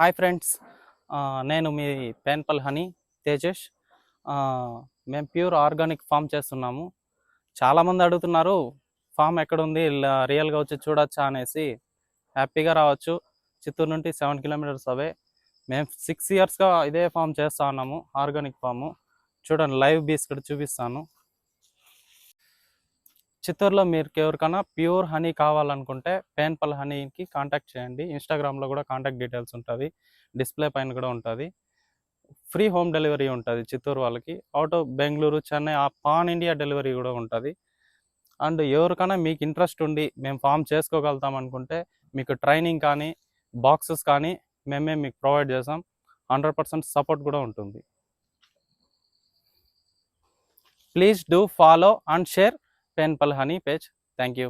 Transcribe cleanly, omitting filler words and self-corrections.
Hi friends, నేను మీ పేన్పల్ honey Tejesh. మేము pure organic form చేస్తున్నాము. చాలామంది అడుగుతున్నారు ఫామ్ ఎక్కడుంది, రియల్గా వచ్చి చూడొచ్చా అనేసి. హ్యాపీగా రావచ్చు. చిత్తూరు నుండి 7 కిలోమీటర్స్ అవే. మేము 6 ఇయర్స్గా ఇదే ఫామ్ చేస్తూ ఉన్నాము, ఆర్గానిక్ ఫాము. చూడండి, లైవ్ బీస్ ఇక్కడ చూపిస్తాను. చిత్తూరులో మీరు ఎవరికైనా ప్యూర్ హనీ కావాలనుకుంటే పేన్పల్ హనీకి కాంటాక్ట్ చేయండి. ఇన్స్టాగ్రామ్లో కూడా కాంటాక్ట్ డీటెయిల్స్ ఉంటుంది, డిస్ప్లే పైన కూడా ఉంటుంది. ఫ్రీ హోమ్ డెలివరీ ఉంటుంది చిత్తూరు వాళ్ళకి. Out of Bengaluru, Chennai, pan India delivery కూడా ఉంటుంది. అండ్ ఎవరికైనా మీకు ఇంట్రెస్ట్ ఉండి మేము ఫామ్ చేసుకోగలుగుతాం అనుకుంటే మీకు ట్రైనింగ్ కానీ బాక్సెస్ కానీ మేమే మీకు ప్రొవైడ్ చేస్తాం. 100% సపోర్ట్ కూడా ఉంటుంది. Please do follow and share పేన్పల్ హనీ పేజ్. Thank you.